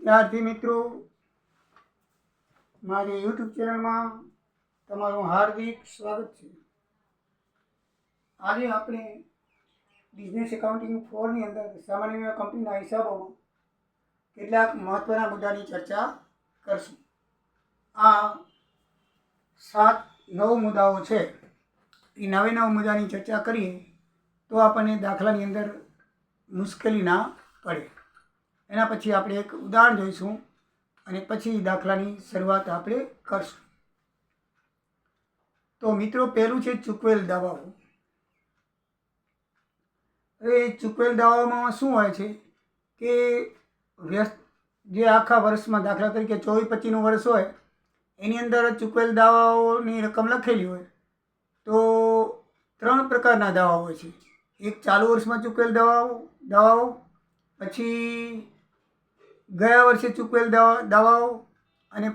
ત્યારથી મિત્રો મારી યુટ્યુબ ચેનલમાં તમારું હાર્દિક સ્વાગત છે। આજે આપણે બિઝનેસ એકાઉન્ટિંગ 4ની અંદર સામાન્ય વીમા કંપનીના હિસાબોમાં કેટલાક મહત્ત્વના મુદ્દાની ચર્ચા કરશું। આ 7-9 મુદ્દાઓ છે। એ 9 મુદ્દાની ચર્ચા કરીએ તો આપણને દાખલાની અંદર મુશ્કેલી ના પડે। એના પછી આપણે એક ઉદાહરણ જોઈશું અને પછી દાખલાની શરૂઆત આપણે કરશું। તો મિત્રો પહેલું છે ચૂકવેલ દાવાઓ। હવે ચૂકવેલ દાવાઓમાં શું હોય છે કે જે આખા વર્ષમાં દાખલા તરીકે 24-25નું વર્ષ હોય એની અંદર ચૂકવેલ દાવાઓની રકમ લખેલી હોય તો 3 પ્રકારના દાવા હોય છે। એક ચાલુ વર્ષમાં ચૂકવેલ દાવાઓ, પછી ગયા વર્ષે ચૂકવેલ દાવાઓ અને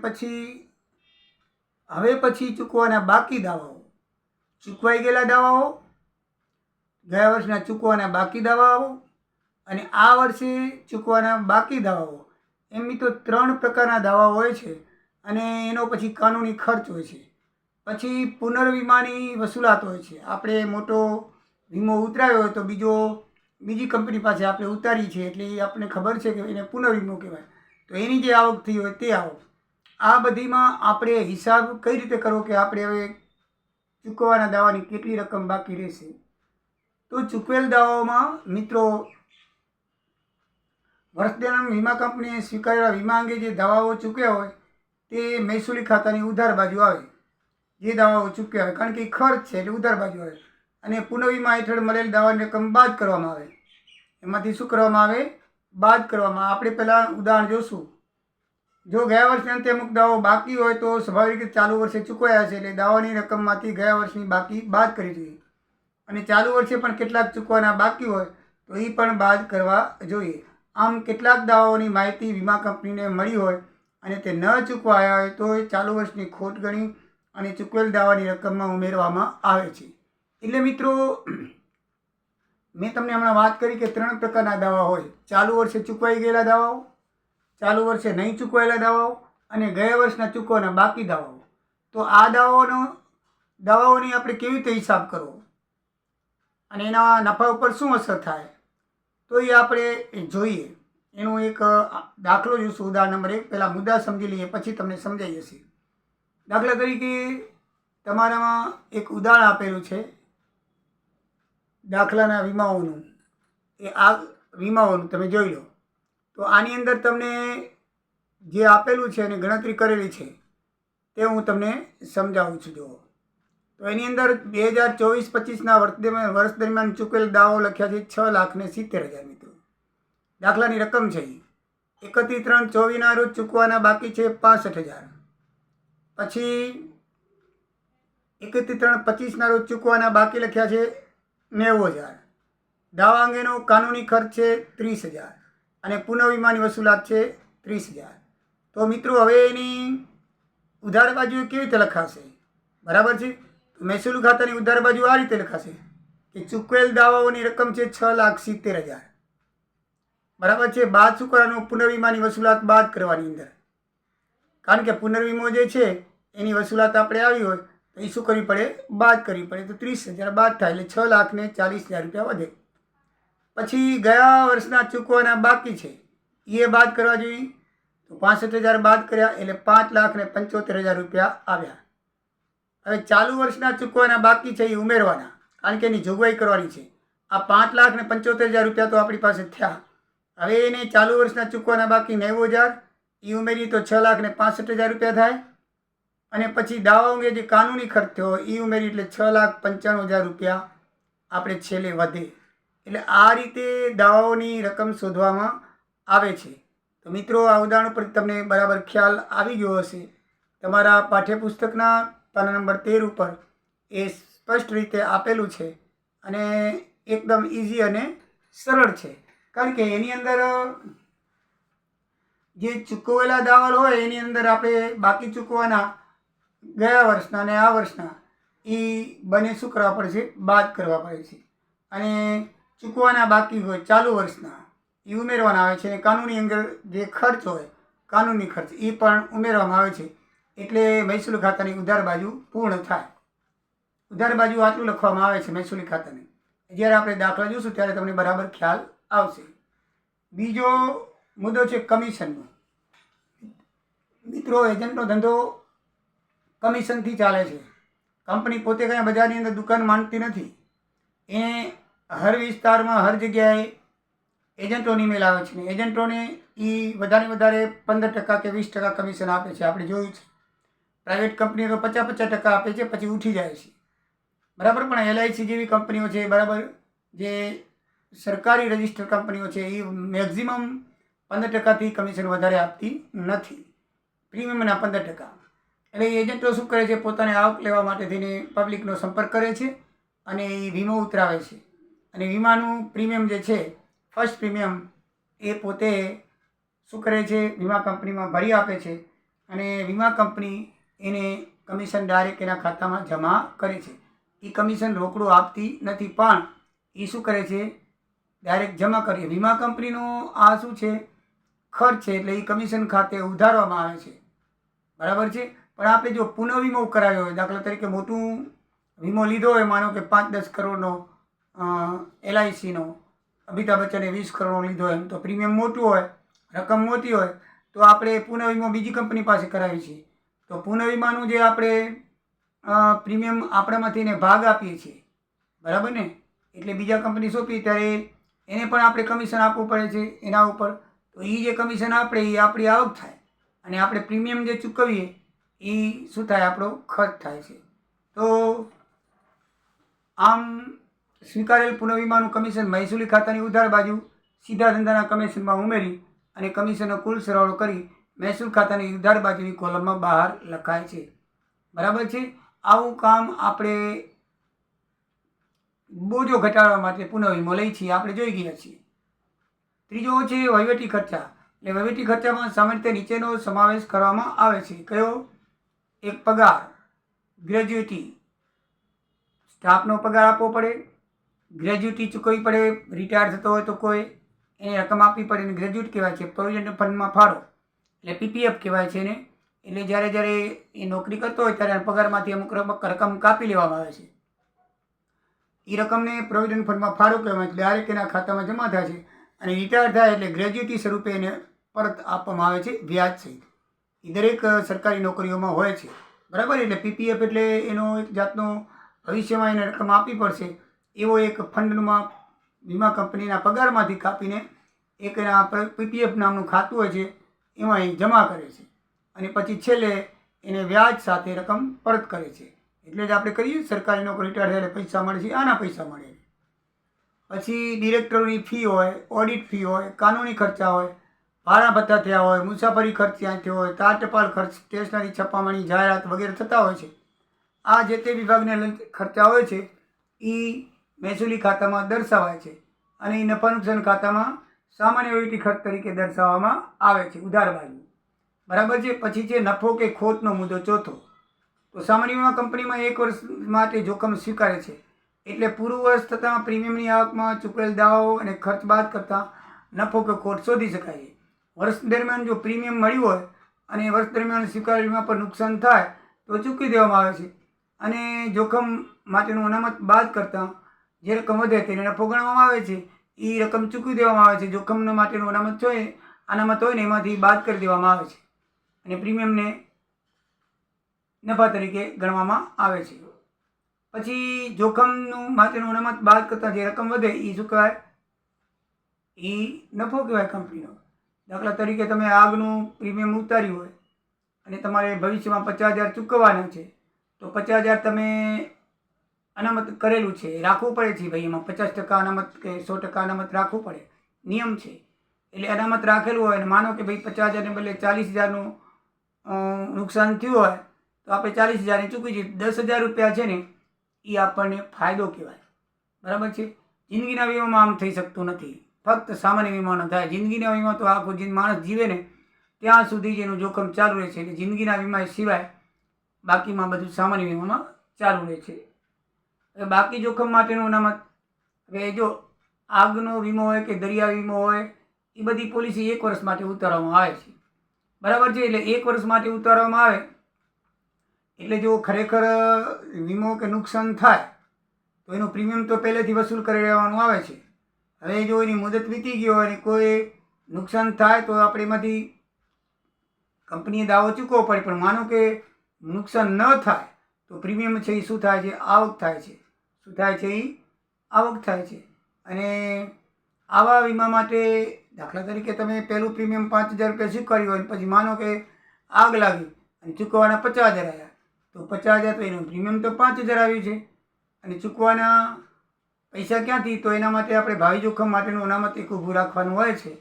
પછી ચૂકવાના બાકી દાવાઓ। ચૂકવાઈ ગયેલા દાવાઓ, ગયા વર્ષના ચૂકવાના બાકી દાવાઓ અને આ વર્ષે ચૂકવાના બાકી દાવાઓ, એમ તો 3 પ્રકારના દાવા હોય છે અને એનો પછી કાનૂની ખર્ચ હોય છે। પછી પુનર્વીમાની વસૂલાત હોય છે। આપણે મોટો વીમો ઉતરાયો હોય તો બીજી કંપની પાસે આપણે ઉતારી છે એટલે આપણને ખબર છે કે એને પુનર્વીમો કહેવાય, તો એની જે આવક થઈ હોય તે આવક। આ બધીમાં આપણે હિસાબ કઈ રીતે કરવો કે આપણે હવે ચૂકવવાના દાવાની કેટલી રકમ બાકી રહેશે। તો ચૂકવેલ દાવાઓમાં મિત્રો વર્ષ દરમિયાન વીમા કંપનીએ સ્વીકારેલા વીમા અંગે જે દાવાઓ ચૂક્યા હોય તે મહેસૂલી ખાતાની ઉધાર બાજુ આવે। જે દાવાઓ ચૂક્યા હોય કારણ કે ખર્ચ છે એટલે ઉધાર બાજુ આવે અને પુનર્વીમા હેઠળ મળેલ દાવાની રકમ બાદ કરવામાં આવે। એમાંથી શું કરવામાં આવે? બાદ કરવામાં। આપણે પહેલાં ઉદાહરણ જોશું। જો ગયા વર્ષના અંતે અમુક દાવાઓ બાકી હોય તો સ્વાભાવિક રીતે ચાલુ વર્ષે ચૂકવાયા છે એટલે દાવાની રકમમાંથી ગયા વર્ષની બાકી બાદ કરવી જોઈએ અને ચાલુ વર્ષે પણ કેટલાક ચૂકવાના બાકી હોય તો એ પણ બાદ કરવા જોઈએ। આમ કેટલાક દાવાઓની માહિતી વીમા કંપનીને મળી હોય અને તે ન ચૂકવાયા હોય તો ચાલુ વર્ષની ખોટ ગણી અને ચૂકવેલ દાવાની રકમમાં ઉમેરવામાં આવે છે। એટલે મિત્રો મેં તમને હમણાં વાત કરી કે 3 પ્રકારના દાવા હોય। ચાલુ વર્ષે ચૂકવાઈ ગયેલા દાવાઓ, ચાલુ વર્ષે નહીં ચૂકવાયેલા દાવાઓ અને ગયા વર્ષના ચૂકવાના બાકી દાવાઓ। તો આ દાવાઓની આપણે કેવી રીતે હિસાબ કરવો અને એના નફા ઉપર શું અસર થાય તો એ આપણે જોઈએ। એનો એક દાખલો જોઈશું। ઉદાહરણ નંબર 1 પહેલાં મુદ્દા સમજી લઈએ પછી તમને સમજાઈ જશે। દાખલા તરીકે તમારામાં એક ઉદાહરણ આપેલું છે દાખલાના વીમાઓનું। આ વીમાઓનું તમે જોઈ લો। તો આની અંદર તમને જે આપેલું છે અને ગણતરી કરેલી છે તે હું તમને સમજાવું છું। જુઓ તો એની અંદર 2024-25ના વર્ષ દરમિયાન ચૂકવેલ દાવો લખ્યા છે 6,70,000 મિત્રો। દાખલાની રકમ છે 31/3/24ના રોજ ચૂકવાના બાકી છે 65,000। પછી 31/3/25ના રોજ ચૂકવાના બાકી લખ્યા છે 90,000। દાવા અંગેનો કાનૂની ખર્ચ છે 30,000 અને પુનઃવીમાની વસૂલાત છે 30,000। તો મિત્રો હવે એની ઉધાર બાજુ કેવી રીતે લખાશે? બરાબર છે। મહેસૂલ ખાતાની ઉધાર બાજુ આ રીતે લખાશે કે ચૂકવેલ દાવાઓની રકમ છે 6,70,000 બરાબર છે। બાદ શું કરવાનું? પુનર્વીમાની વસૂલાત બાદ કરવાની અંદર, કારણ કે પુનર્વીમો જે છે એની વસૂલાત આપણે આવી હોય તો એ શું કરવી પડે? બાદ કરવી પડે। તો 30,000 બાદ થાય એટલે 6,40,000 રૂપિયા વધે। પછી ગયા વર્ષના ચૂકવાના બાકી છે એ બાદ કરવા જોઈએ તો 65,000 બાદ કર્યા એટલે 5,75,000 રૂપિયા આવ્યા। હવે ચાલુ વર્ષના ચૂકવાના બાકી છે એ ઉમેરવાના કારણ કે એની જોગવાઈ કરવાની છે। આ 5,75,000 રૂપિયા તો આપણી પાસે થયા। હવે એને ચાલુ વર્ષના ચૂકવાના બાકી 90,000 એ ઉમેરીએ તો 6,65,000 રૂપિયા થાય અને પછી દાવા અંગે જે કાનૂની ખર્ચ થયો એ ઉમેરી એટલે 6,95,000 રૂપિયા આપણે છેલ્લે વધે। એટલે આ રીતે દાવાઓની રકમ શોધવામાં આવે છે। તો મિત્રો આ ઉદાહરણ ઉપર તમને બરાબર ખ્યાલ આવી ગયો હશે। તમારા પાઠ્યપુસ્તકના પાના નંબર 13 ઉપર એ સ્પષ્ટ રીતે આપેલું છે અને એકદમ ઇઝી અને સરળ છે કારણ કે એની અંદર જે ચૂકવેલા દાવા હોય એની અંદર આપણે બાકી ચૂકવાના ગયા વર્ષના અને આ વર્ષના એ બંને શું કરવા પડે છે? બાદ કરવા પડે છે। અને ચૂકવાના બાકી હોય ચાલુ વર્ષના એ ઉમેરવાના આવે છે અને કાનૂની અંગે જે ખર્ચ હોય કાનૂની ખર્ચ એ પણ ઉમેરવામાં આવે છે. એટલે મહેસૂલ ખાતાની ઉધાર બાજુ પૂર્ણ થાય. ઉધાર બાજુ આટલું લખવામાં આવે છે મહેસૂલી ખાતાની. જ્યારે આપણે દાખલા જોઈશું ત્યારે તમને બરાબર ખ્યાલ આવશે. બીજો મુદ્દો છે કમિશનનો. મિત્રો, એજન્ટનો ધંધો કમિશનથી ચાલે છે. કંપની પોતે કંઈ બજારની અંદર દુકાન માંડતી નથી. એ હર વિસ્તારમાં હર જગ્યાએ એજન્ટોની મેલ આવે છે ને એજન્ટોને એ વધારે 15% કે 20% કમિશન આપે છે. આપણે જોયું છે પ્રાઇવેટ કંપનીઓ તો 50% આપે છે, પછી ઉઠી જાય છે. બરાબર. પણ LIC જેવી કંપનીઓ છે, બરાબર, જે સરકારી રજિસ્ટર કંપનીઓ છે, એ મેક્ઝિમમ 15%થી કમિશન વધારે આપતી નથી, પ્રીમિયમના 15%. એટલે એજન્ટો શું કરે છે, પોતાની આવક લેવા માટે થઈને પબ્લિકનો સંપર્ક કરે છે અને એ વીમો ઉતરાવે છે. અને વીમાનું પ્રીમિયમ જે છે, ફર્સ્ટ પ્રીમિયમ, એ પોતે શું કરે છે, વીમા કંપનીમાં ભરી આપે છે અને વીમા કંપની એને કમિશન ડાયરેક્ટ એના ખાતામાં જમા કરે છે. એ કમિશન રોકડું આપતી નથી, પણ એ શું કરે છે, ડાયરેક્ટ જમા કરે. વીમા કંપનીનો આ શું છે, ખર્ચ છે, એટલે એ કમિશન ખાતે ઉધારવામાં આવે છે. બરાબર છે. પણ આપણે જો પુનઃ વીમો કરાવ્યો હોય, દાખલા તરીકે મોટું વીમો લીધો હોય, માનો કે 5-10 કરોડનો LICનો, અમિતાભ બચ્ચને 20 કરોડનો લીધો હોય, તો પ્રીમિયમ મોટું હોય, રકમ મોટી હોય, તો આપણે પુનઃ વીમો બીજી કંપની પાસે કરાવીએ છીએ. તો પુનઃ વીમાનું જે આપણે પ્રીમિયમ આપણામાંથી એને ભાગ આપીએ છીએ, બરાબર ને, એટલે બીજા કંપની સોંપી ત્યારે એને પણ આપણે કમિશન આપવું પડે છે એના ઉપર. તો એ જે કમિશન આપણે એ આપણી આવક થાય અને આપણે પ્રીમિયમ જે ચૂકવીએ એ શું થાય, આપણો ખર્ચ થાય છે. તો આમ સ્વીકારેલ પુનઃ વીમાનું કમિશન મહેસૂલી ખાતાની ઉધાર બાજુ સીધા ધંધાના કમિશનમાં ઉમેરી અને કમિશનનો કુલ સરવાળો કરી મહેસૂલ ખાતાની ઉધાર બાજુની કોલમમાં બહાર લખાય છે. બરાબર છે. આવું કામ આપણે બોજો ઘટાડવા માટે પુનઃ વીમો લઈએ છીએ, આપણે જોઈ ગયા છીએ. ત્રીજો છે વહીવટી ખર્ચા. એટલે વહીવટી ખર્ચામાં સામાન્ય રીતે નીચેનો સમાવેશ કરવામાં આવે છે. કયો? એક, પગાર, ગ્રેજ્યુટી, સ્ટાફનો પગાર આપવો પડે, ગ્રેજ્યુટી ચૂકવવી પડે, રિટાયર થતો હોય તો કોઈ એને રકમ આપવી પડે, એને ગ્રેજ્યુટ કહેવાય છે. પ્રોવિડન્ટ ફંડમાં ફાળો એટલે PPF કહેવાય છે એને. એટલે જ્યારે એ નોકરી કરતો હોય ત્યારે પગારમાંથી અમુક રકમ કાપી લેવામાં આવે છે. એ રકમને પ્રોવિડન્ટ ફંડમાં ફાળો કહેવાય છે, ડાયરેક્ટ એના ખાતામાં જમા થાય છે અને રિટાયર થાય એટલે ગ્રેજ્યુટી સ્વરૂપે એને પરત આપવામાં આવે છે, વ્યાજ સહિત. એ દરેક સરકારી નોકરીઓમાં હોય છે. બરાબર. એટલે PPF એટલે એનો એક જાતનો ભવિષ્યમાં એને રકમ આપવી પડશે એવો એક ફંડમાં વીમા કંપનીના પગારમાંથી કાપીને એક એના PPF નામનું ખાતું હોય છે, એમાં એ જમા કરે છે અને પછી છેલ્લે એને વ્યાજ સાથે રકમ પરત કરે છે. એટલે જ આપણે કહીએ સરકારી નોકરી રિટાયર થાય એટલે પૈસા મળે છે, આના પૈસા મળે. પછી ડિરેક્ટરોની ફી હોય, ઓડિટ ફી હોય, કાનૂની ખર્ચા હોય, ભાડા ભથ્થા થયા હોય, મુસાફરી ખર્ચ ત્યાં થયો હોય, તાર ટપાલ ખર્ચ, સ્ટેશનરી છપામણી, જાહેરાત વગેરે થતા હોય છે. આ જે તે વિભાગને ખર્ચા હોય છે એ મહેસૂલી ખાતામાં દર્શાવાય છે અને એ નફા નુકસાન ખાતામાં સામાન્ય વહીવટી ખર્ચ તરીકે દર્શાવવામાં આવે છે, ઉધાર બાજુ. બરાબર છે. પછી છે નફો કે ખોટનો મુદ્દો, ચોથો. તો સામાન્ય વીમા કંપનીમાં 1 વર્ષ માટે જોખમ સ્વીકારે છે. એટલે પૂરું વર્ષ થતાં પ્રીમિયમની આવકમાં ચૂકવેલ દાવાઓ અને ખર્ચ બાદ કરતાં નફો કે ખોટ શોધી શકાય છે. વર્ષ દરમિયાન જો પ્રીમિયમ મળ્યું હોય અને વર્ષ દરમિયાન સ્વીકારેલ વીમા પર નુકસાન થાય તો ચૂકવી દેવામાં આવે છે અને જોખમ માટેનું અનામત બાદ કરતાં જે રકમ વધે તેને નફો ગણવામાં આવે છે. એ રકમ ચૂકવી દેવામાં આવે છે. જોખમ માટેનું અનામત હોય ને એમાંથી બાદ કરી દેવામાં આવે છે અને પ્રીમિયમને નફા તરીકે ગણવામાં આવે છે. પછી જોખમનું માટેનું અનામત બાદ કરતાં જે રકમ વધે એ શું કહેવાય? એ નફો કહેવાય કંપનીનો. દાખલા તરીકે તમે આગનું પ્રીમિયમ ઉતાર્યું હોય અને તમારે ભવિષ્યમાં 50,000 ચૂકવવાના છે, તો 50,000 તમે અનામત કરેલું છે, રાખવું પડે છે. ભાઈ એમાં 50% અનામત કે 100% અનામત રાખવું પડે, નિયમ છે. એટલે અનામત રાખેલું હોય અને માનો કે ભાઈ 50,000ને બદલે 40,000નું નુકસાન થયું હોય તો આપણે 40,000 ચૂકવી જઈએ. 10,000 રૂપિયા છે ને એ આપણને ફાયદો કહેવાય. બરાબર છે. જિંદગીના વીમામાં આમ થઈ શકતું નથી, ફક્ત સામાન્ય વીમાનો થાય. જિંદગીના વીમા તો આખો માણસ જીવે ને ત્યાં સુધી જ એનું જોખમ ચાલુ રહે છે. એટલે જિંદગીના વીમા સિવાય બાકીમાં બધું સામાન્ય વીમામાં ચાલુ રહે છે. હવે બાકી જોખમ માટેનું અનામત, હવે જો આગનો વીમો હોય કે દરિયા વીમો હોય એ બધી પોલિસી 1 વર્ષ માટે ઉતારવામાં આવે છે. બરાબર છે. એટલે 1 વર્ષ માટે ઉતારવામાં આવે એટલે જો ખરેખર વીમો કે નુકસાન થાય તો એનું પ્રીમિયમ તો પહેલેથી વસૂલ કરી લેવાનું આવે છે. હવે જો એની મુદત વીતી ગઈ હોય અને કોઈ નુકસાન થાય તો આપણે એમાંથી કંપનીએ દાવો ચૂકવવો પડે. પણ માનો કે નુકસાન ન થાય તો પ્રીમિયમ છે એ શું થાય છે? આવક થાય છે. શું થાય છે? એ આવક થાય છે. અને આવા વીમા માટે દાખલા તરીકે તમે પહેલું પ્રીમિયમ 5,000 રૂપિયા સ્વીકાર્યું હોય પછી માનો કે આગ લાગી અને ચૂકવવાના 50,000 આવ્યા તો 50,000 તો એનું પ્રીમિયમ તો 5,000 આવ્યું છે અને ચૂકવાના પૈસા ક્યાંથી? તો એના માટે આપણે ભાવિ જોખમ માટેનું અનામત એક ઊભું રાખવાનું હોય છે.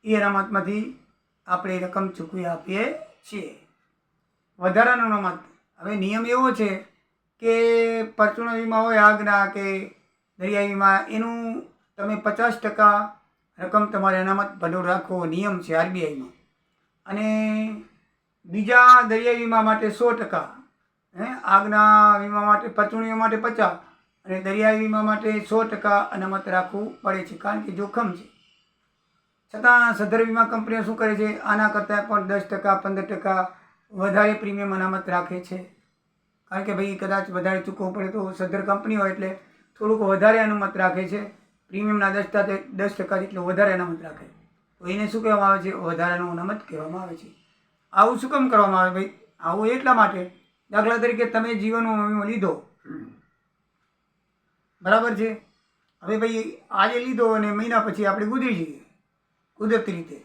એ અનામતમાંથી આપણે રકમ ચૂકવી આપીએ છીએ. વધારાનો અનામત હવે નિયમ એવો છે કે પરચુરણ વીમા હોય આગના કે દરિયાઈ વીમા એનું તમે 50% રકમ તમારે અનામત ભંડોળ રાખવો નિયમ છે આરબીઆઈમાં. અને બીજા દરિયાઈ વીમા માટે 100%, આગના વીમા માટે પરચુરણ વીમા માટે 50% અને દરિયાઈ વીમા માટે 100% અનામત રાખવું પડે છે કારણ કે જોખમ છે. છતાં સદ્ધર વીમા કંપનીઓ શું કરે છે? આના કરતાં પણ 10% 15% વધારે પ્રીમિયમ અનામત રાખે છે. કારણ કે ભાઈ કદાચ વધારે ચૂકવવું પડે તો સદ્ધર કંપની હોય એટલે થોડુંક વધારે અનામત રાખે છે. પ્રીમિયમના 10% જેટલું વધારે અનામત રાખે તો એને શું કહેવામાં આવે છે? વધારાનું અનામત કહેવામાં આવે છે. આવું શું કામ કરવામાં આવે ભાઈ? આવું એટલા માટે, દાખલા તરીકે તમે જીવનનો વીમો લીધો, બરાબર છે. હવે ભાઈ આજે લીધો અને મહિના પછી આપણે ગુજરી જઈએ કુદરતી રીતે,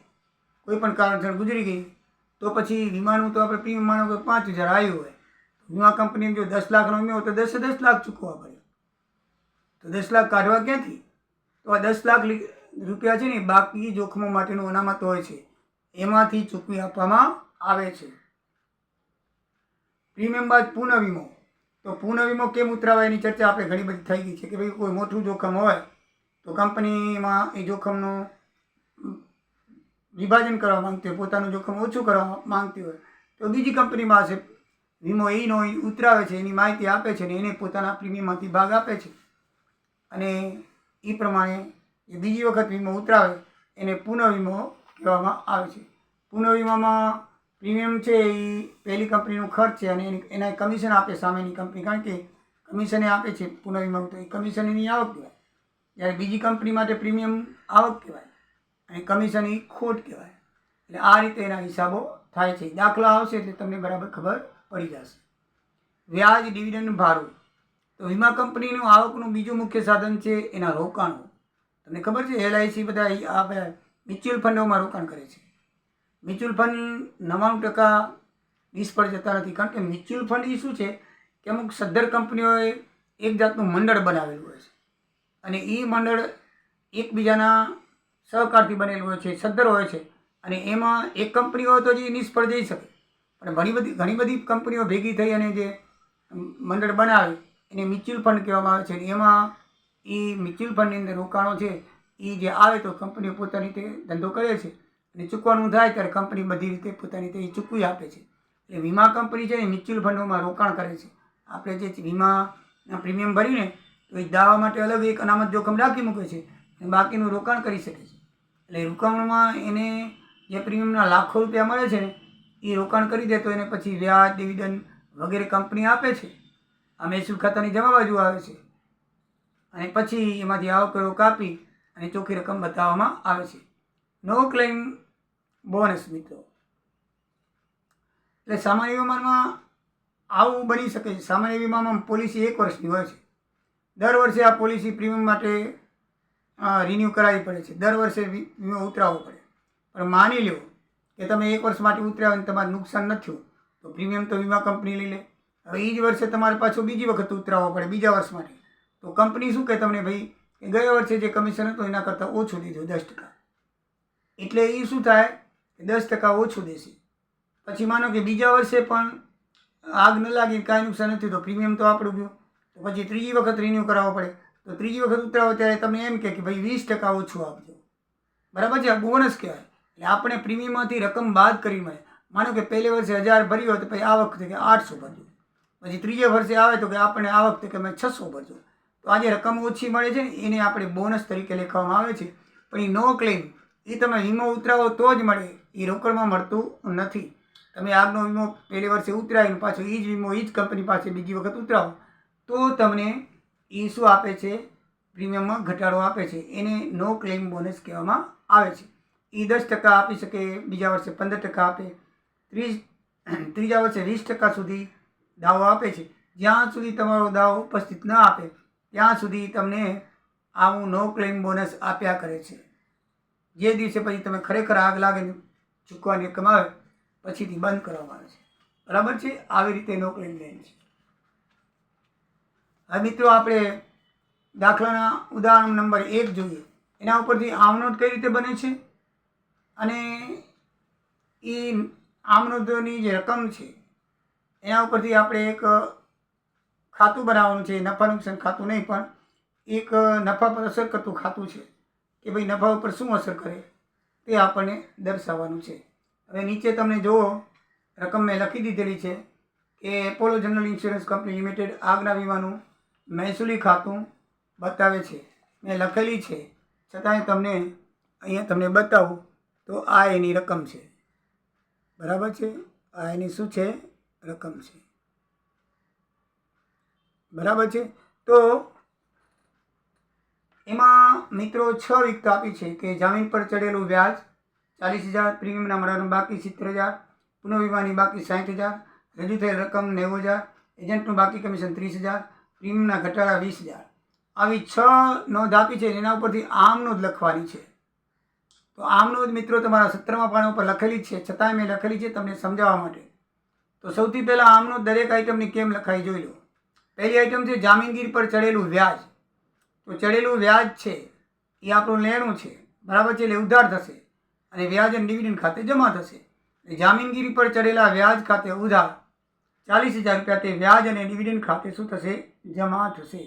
કોઈ પણ કારણસર ગુજરી ગઈ તો પછી વીમાનું તો આપણે પ્રીમિયમ માનો કે 5,000 આવ્યું હોય, વીમા કંપનીને જો 10 લાખનો વીમો હોય તો 10 લાખ ચૂકવવા પડે. તો 10 લાખ કાઢવા ક્યાંથી? તો આ 10 લાખ રૂપિયા છે ને બાકી જોખમો માટેનું અનામત હોય છે, એમાંથી ચૂકવી આપવામાં આવે છે. પ્રીમિયમ બાદ પુનઃ વીમો. તો પુનઃ વીમો કેમ ઉતરાવાય એની ચર્ચા આપણે ઘણી બધી થઈ ગઈ છે કે ભાઈ કોઈ મોટું જોખમ હોય તો કંપનીમાં એ જોખમનું વિભાજન કરવા માંગતી હોય, પોતાનું જોખમ ઓછું કરવા માંગતી હોય તો બીજી કંપનીમાં હશે વીમો એનો ઉતરાવે છે, એની માહિતી આપે છે અને એને પોતાના પ્રીમિયમમાંથી ભાગ આપે છે અને એ પ્રમાણે એ બીજી વખત વીમો ઉતરાવે એને પુનઃ વીમો કહેવામાં આવે છે. પુનઃ વીમામાં પ્રીમિયમ છે એ પહેલી કંપનીનું ખર્ચ છે અને એના કમિશન આપે સામેની કંપની, કારણ કે કમિશને આપે છે પુનઃ વીમા તો એ કમિશન એની આવક કહેવાય. જ્યારે બીજી કંપની માટે પ્રીમિયમ આવક કહેવાય અને કમિશન એ ખોટ કહેવાય. એટલે આ રીતે એના હિસાબો થાય છે. દાખલા આવશે એટલે તમને બરાબર ખબર પડી જશે. વ્યાજ, ડિવિડન્ડ, ભાડું. તો વીમા કંપનીનું આવકનું બીજું મુખ્ય સાધન છે એના રોકાણો. તમને ખબર છે LIC બધા આ મ્યુચ્યુઅલ ફંડોમાં રોકાણ કરે છે. મ્યુચ્યુઅલ ફંડ 99% નિષ્ફળ જતા નથી, કારણ કે મ્યુચ્યુઅલ ફંડ એ શું છે કે અમુક સદ્ધર કંપનીઓએ એક જાતનું મંડળ બનાવેલું હોય છે અને એ મંડળ એકબીજાના સહકારથી બનેલું હોય છે, સદ્ધર હોય છે અને એમાં એક કંપની હોય તો જે નિષ્ફળ જઈ શકે, પણ ઘણી બધી કંપનીઓ ભેગી થઈ અને જે મંડળ બનાવે એને મ્યુચ્યુઅલ ફંડ કહેવામાં આવે છે. એમાં એ મ્યુચ્યુઅલ ફંડની અંદર રોકાણો છે એ જે આવે તો કંપનીઓ પોતાની રીતે ધંધો કરે છે અને ચૂકવાનું થાય ત્યારે કંપની બધી રીતે પોતાની રીતે ચૂકવી આપે છે. એટલે વીમા કંપની છે એ મ્યુચ્યુઅલ ફંડોમાં રોકાણ કરે છે. આપણે જે વીમાના પ્રીમિયમ ભરીને તો એ દાવા માટે અલગ એક અનામત જોખમ રાખી મૂકે છે અને બાકીનું રોકાણ કરી શકે છે. એટલે રોકાણમાં એને જે પ્રીમિયમના લાખો રૂપિયા મળે છે ને એ રોકાણ કરી દે તો એને પછી વ્યાજ, ડિવિડન્ડ વગેરે કંપની આપે છે. આ મહેસૂલ ખાતાની જમા બાજુ આવે છે અને પછી એમાંથી આવકવેરો કાપી અને ચોખ્ખી રકમ બતાવવામાં આવે છે. No claim bonus. મિત્રો, એટલે સામાન્ય વીમામાં આવું બની શકે છે. સામાન્ય વીમામાં પોલિસી 1 વર્ષની હોય છે. દર વર્ષે આ પોલિસી પ્રીમિયમ માટે રિન્યૂ કરાવવી પડે છે. દર વર્ષે વીમો ઉતરાવવો પડે. પણ માની લો કે તમે 1 વર્ષ માટે ઉતરાવો અને તમારે નુકસાન ન થયું તો પ્રીમિયમ તો વીમા કંપની લઈ લે. હવે એ જ વર્ષે તમારે પાછું બીજી વખત ઉતરાવવો પડે બીજા વર્ષ માટે. તો કંપની શું કહે તમને? ભાઈ કે ગયા વર્ષે જે કમિશન હતું એના કરતાં ઓછું દીધું 10%. એટલે એ શું થાય કે 10% ઓછું દેશે. પછી માનો કે બીજા વર્ષે પણ આગ ન લાગી, કાંઈ નુકસાન નથી તો પ્રીમિયમ તો આપણું ગયું. તો પછી ત્રીજી વખત રિન્યૂ કરાવવો પડે. તો ત્રીજી વખત ઉતરાવો ત્યારે તમને એમ કે ભાઈ 20% ઓછું આપજો. બરાબર છે? આ બોનસ કહેવાય. એટલે આપણે પ્રીમિયમમાંથી રકમ બાદ કરી મળે. માનો કે પહેલે વર્ષે 1000 ભર્યો હોય તો પછી આ વખતે કે 800 ભરજો. પછી ત્રીજે વર્ષે આવે તો કે આપણે આ વખતે કે 600 ભરજો. તો આ જે રકમ ઓછી મળે છે ને એને આપણે બોનસ તરીકે લખવામાં આવે છે. પણ એ નો ક્લેમ એ તમે વીમો ઉતરાવો તો જ મળે, એ રોકડમાં મળતું નથી. તમે આગનો વીમો પહેલે વર્ષે ઉતરાવીને પાછો એ જ વીમો એ જ કંપની પાસે બીજી વખત ઉતરાવો તો તમને એ શું આપે છે, પ્રીમિયમમાં ઘટાડો આપે છે. એને નો ક્લેમ બોનસ કહેવામાં આવે છે. એ 10% આપી શકે, બીજા વર્ષે 15% આપે, ત્રીજા વર્ષે 20% સુધી દાવો આપે છે. જ્યાં સુધી તમારો દાવો ઉપસ્થિત ન આપે ત્યાં સુધી તમને આવું નો ક્લેમ બોનસ આપ્યા કરે છે. જે દિવસે પછી તમે ખરેખર આગ લાગે ચૂકવાની રકમ આવે પછીથી બંધ કરવામાં આવે છે. બરાબર છે? આવી રીતે નો ક્લેમ બેન છે. હવે મિત્રો આપણે દાખલાના ઉદાહરણ નંબર 1 જોઈએ. એના ઉપરથી આમનોંધ કઈ રીતે બને છે અને એ આમનોંધની જે રકમ છે એના ઉપરથી આપણે એક ખાતું બનાવવાનું છે. નફા નુકસાન ખાતું નહીં, પણ એક નફા પર અસર કરતું ખાતું છે કે ભાઈ નફા ઉપર શું અસર કરે તે આપણને દર્શાવવાનું છે. હવે નીચે તમને જુઓ રકમ મેં લખી દીધેલી છે કે Apollo general insurance company limited આગના વીમાનું મહેસૂલી ખાતું બતાવે છે. મેં લખેલી છે છતાંય તમને અહીંયા તમને બતાવું તો આ એની રકમ છે. બરાબર છે? આ એની શું છે? રકમ છે. બરાબર છે? તો એમાં મિત્રો 6 વિગતો આપી છે કે જામીન પર ચડેલું વ્યાજ 40,000, પ્રીમિયમના મળવાનું બાકી 70,000, પુનઃવીમાની બાકી 60,000, રજૂ થયેલ રકમ 90,000, એજન્ટનું બાકી કમિશન 30,000, પ્રીમિયમના ઘટાડા 20,000. આવી 6 નોંધ આપી છે. એના ઉપરથી આમ નોંધ લખવાની છે. તો આમ નોંધ મિત્રો તમારા 17મા પાના ઉપર લખેલી છે, છતાંય મેં લખેલી છે તમને સમજાવવા માટે. તો સૌથી પહેલાં આમ નોંધ દરેક આઇટમની કેમ લખાઈ જોઈ લો. પહેલી આઇટમ છે જામીનગીરી પર ચડેલું વ્યાજ. તો ચડેલું વ્યાજ છે એ આપણું લેણું છે. બરાબર છે? એટલે ઉધાર થશે અને વ્યાજ અને ડિવિડન્ડ ખાતે જમા થશે. જામીનગીરી પર ચડેલા વ્યાજ ખાતે ઉધાર 40,000 રૂપિયા તે વ્યાજ અને ડિવિડન્ડ ખાતે શું થશે? જમા થશે.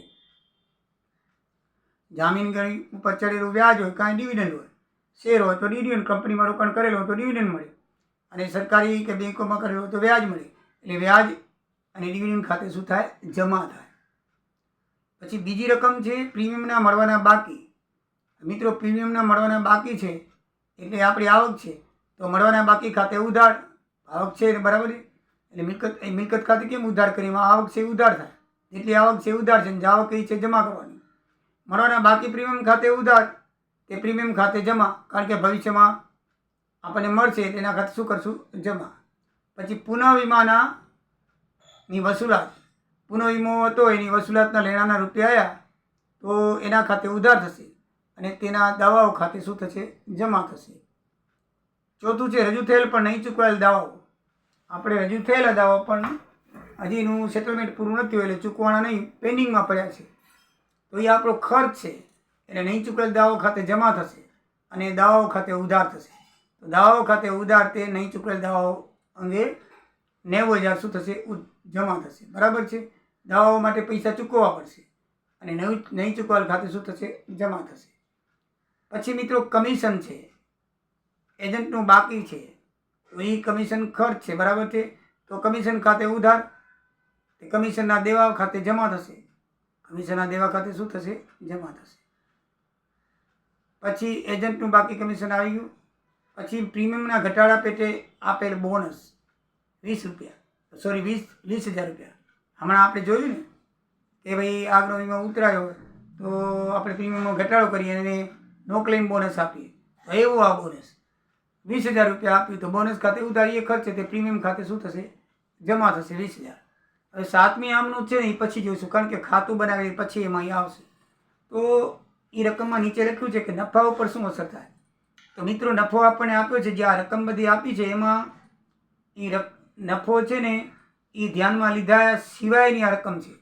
જામીનગીરી ઉપર ચડેલું વ્યાજ હોય, કાંઈ ડિવિડન્ડ હોય, શેર હોય તો ડિવિડન્ડ, કંપનીમાં રોકાણ કરેલું હોય તો ડિવિડન્ડ મળે, અને સરકારી કે બેંકોમાં કરેલું હોય તો વ્યાજ મળે. એટલે વ્યાજ અને ડિવિડન્ડ ખાતે શું થાય? જમા થાય. પછી બીજી રકમ છે પ્રીમિયમના મળવાના બાકી. મિત્રો પ્રીમિયમના મળવાના બાકી છે એટલે આપણી આવક છે, તો મળવાના બાકી ખાતે ઉધાર. આવક છે બરાબર છે, એટલે મિલકત ખાતે કેમ ઉધાર કરીમાં આવક છે ઉધાર થાય. જેટલી આવક છે ઉધાર છે, જાવક એ છે જમા કરવાની. મળવાના બાકી પ્રીમિયમ ખાતે ઉધાર, તે પ્રીમિયમ ખાતે જમા, કારણ કે ભવિષ્યમાં આપણને મળશે એટલે એના ખાતે શું કરશું? જમા. પછી પુનઃવીમાના ની વસૂલાત. પુનઃવીમો હતો, એની વસૂલાતના લેણાના રૂપિયા આવ્યા તો એના ખાતે ઉધાર થશે અને તેના દાવાઓ ખાતે શું થશે? જમા થશે. ચોથું છે રજૂ થયેલ પણ નહીં ચૂકવાયેલ દાવાઓ. આપણે રજૂ થયેલા દાવાઓ પણ હજી એનું સેટલમેન્ટ પૂરું નથી હોય એટલે ચૂકવાના નહીં, પેન્ડિંગમાં પડ્યા છે, તો એ આપણો ખર્ચ છે. એટલે નહીં ચૂકવેલ દાવાઓ ખાતે જમા થશે અને દાવાઓ ખાતે ઉધાર થશે. તો દાવાઓ ખાતે ઉધાર તે નહીં ચૂકવેલ દાવાઓ અંગે 90,000 શું થશે? જમા થશે. બરાબર છે? દાવાઓ માટે પૈસા ચૂકવવા પડશે અને નહીં ચૂકવેલ ખાતે શું થશે? જમા થશે. પછી મિત્રો કમિશન છે, એજન્ટનું બાકી છે, તો એ કમિશન ખર્ચ છે. બરાબર છે? તો કમિશન ખાતે ઉધાર, તે કમિશનના દેવા ખાતે જમા થશે. કમિશનના દેવા ખાતે શું થશે? જમા થશે. પછી એજન્ટનું બાકી કમિશન આવી ગયું. પછી પ્રીમિયમના ઘટાડા પેટે આપેલ બોનસ 20,000 રૂપિયા. હમણાં આપણે જોયું ને કે ભાઈ આગનો વીમો ઉતરાયો તો આપણે પ્રીમિયમમાં ઘટાડો કરીએ અને નો ક્લેમ બોનસ આપીએ. તો એવું આ બોનસ 20,000 રૂપિયા આપ્યું તો બોનસ ખાતે ઉધારીએ ખર્ચ તે પ્રીમિયમ ખાતે શું થશે? જમા થશે 20,000. હવે 7મી આમનું છે ને એ પછી જોઈશું, કારણ કે ખાતું બનાવી પછી એમાં અહીં આવશે. તો એ રકમમાં નીચે લખ્યું છે કે નફા ઉપર શું અસર થાય. તો મિત્રો નફો આપણને આપ્યો છે, જે આ રકમ બધી આપી છે એમાં એ નફો છે ને એ ધ્યાનમાં લીધા સિવાયની આ રકમ છે.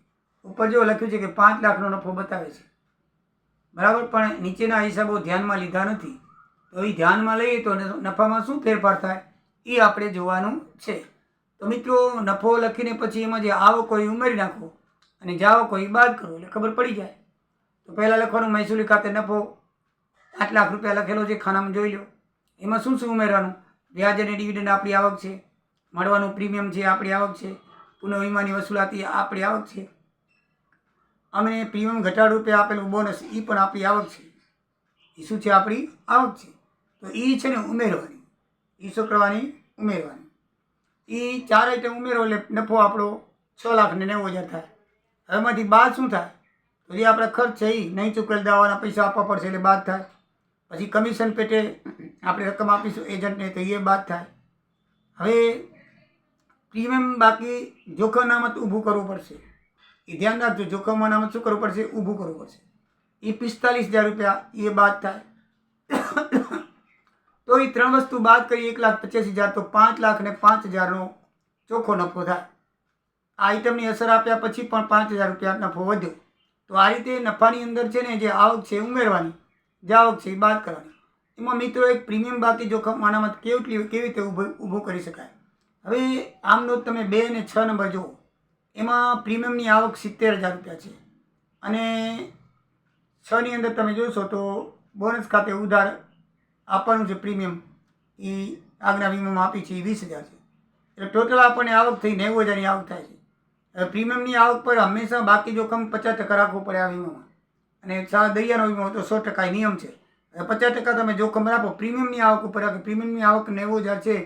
ઉપર જો લખ્યું છે કે 5 લાખનો નફો બતાવે છે, બરાબર, પણ નીચેના હિસાબો ધ્યાનમાં લીધા નથી. તો એ ધ્યાનમાં લઈએ તો નફામાં શું ફેરફાર થાય એ આપણે જોવાનું છે. તો મિત્રો નફો લખીને પછી એમાં જે આવક હોય એ ઉમેરી નાખો અને જાવક હોય એ બાદ કરો એટલે ખબર પડી જાય. તો પહેલાં લખવાનું મહેસૂલી ખાતે નફો 8 લાખ રૂપિયા લખેલો છે, ખાનામાં જોઈ લો. એમાં શું શું ઉમેરવાનું? વ્યાજ અને ડિવિડન્ડ આપણી આવક છે, મળવાનું પ્રીમિયમ છે આપણી આવક છે, પુનઃવીમાની વસૂલાતી આપણી આવક છે, અમે પ્રીમિયમ ઘટાડ રૂપે આપેલું બોનસ એ પણ આપણી આવક છે. એ શું છે? આપણી આવક છે. તો એ છે ને ઉમેરવાની, એ શું કરવાની? ઉમેરવાની. એ 4 આઈટમ ઉમેરો એટલે નફો આપણો 6,90,000 થાય. હવે એમાંથી બાદ શું થાય? તો જે આપણે ખર્ચ છે એ નહીં ચૂકવેલ દવાના પૈસા આપવા પડશે એટલે બાદ થાય. પછી કમિશન પેટે આપણે રકમ આપીશું એજન્ટને તો એ બાદ થાય. હવે પ્રીમિયમ બાકી જોખમ અનામત ઊભું કરવું પડશે. એ ધ્યાન રાખજો, જોખમ અનામત શું કરવું પડશે? ઊભું કરવું પડશે. એ 45,000 રૂપિયા એ બાદ થાય. તો એ 3 વસ્તુ બાદ કરી 1,85,000 તો 5,05,000નો ચોખ્ખો નફો થાય. આ આઈટમની અસર આપ્યા પછી પણ 5,000 રૂપિયા નફો વધ્યો. તો આ રીતે નફાની અંદર છે ને જે આવક છે ઉમેરવાની, જે આવક છે એ બાદ કરવાની. એમાં મિત્રો એક પ્રીમિયમ બાકી જોખમ અનામત કેવી રીતે ઊભું કરી શકાય. હવે આમ નોંધ તમે 2 અને 6 નંબર જુઓ, એમાં પ્રીમિયમની આવક 70,000 રૂપિયા છે અને 6ની અંદર તમે જોશો તો બોનસ ખાતે ઉધાર આપવાનું છે પ્રીમિયમ, એ આગના વીમામાં આપી છે એ 20,000 છે. એટલે ટોટલ આપણને આવક થઈ 90,000ની આવક થાય છે. હવે પ્રીમિયમની આવક પર હંમેશા બાકી જોખમ 50% રાખવું પડે આ વીમામાં, અને દરિયાનો વીમો તો 100% નિયમ છે. 50% તમે જોખમ રાખો પ્રીમિયમની આવક ઉપર. પ્રીમિયમની આવક 90,000 છે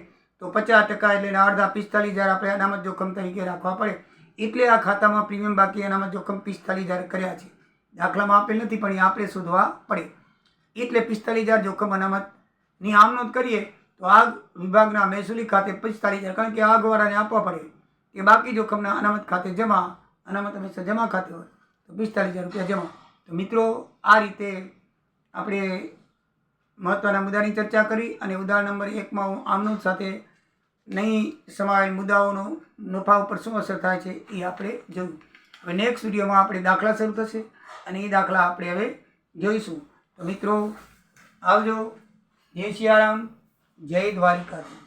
તો 50% એટલે અડધા 45,000 આપણે અનામત જોખમ તરીકે રાખવા પડે. એટલે આ ખાતામાં પ્રીમિયમ બાકી અનામત જોખમ 45,000 કર્યા છે. દાખલામાં આપેલ નથી પણ એ આપણે શોધવા પડે. એટલે 45,000 જોખમ અનામતની આમ નોંધ કરીએ તો આગ વિભાગના મહેસૂલી ખાતે 45,000, કારણ કે આગવાળાને આપવા પડે કે બાકી જોખમના અનામત ખાતે જમા, અનામત હંમેશા જમા ખાતે હોય તો 45,000 રૂપિયા જમા. તો મિત્રો આ રીતે આપણે મહત્ત્વના મુદ્દાની ચર્ચા કરી અને ઉદાહરણ નંબર 1માં હું આમનોંધ સાથે નહીં સમાવેલ મુદ્દાઓનો નફા ઉપર શું અસર થાય છે એ આપણે જોયું. હવે નેક્સ્ટ વિડીયોમાં આપણે દાખલા શરૂ થશે અને એ દાખલા આપણે હવે જોઈશું. તો મિત્રો આવજો. જય સિયારામ, જય દ્વારિકાધીશ.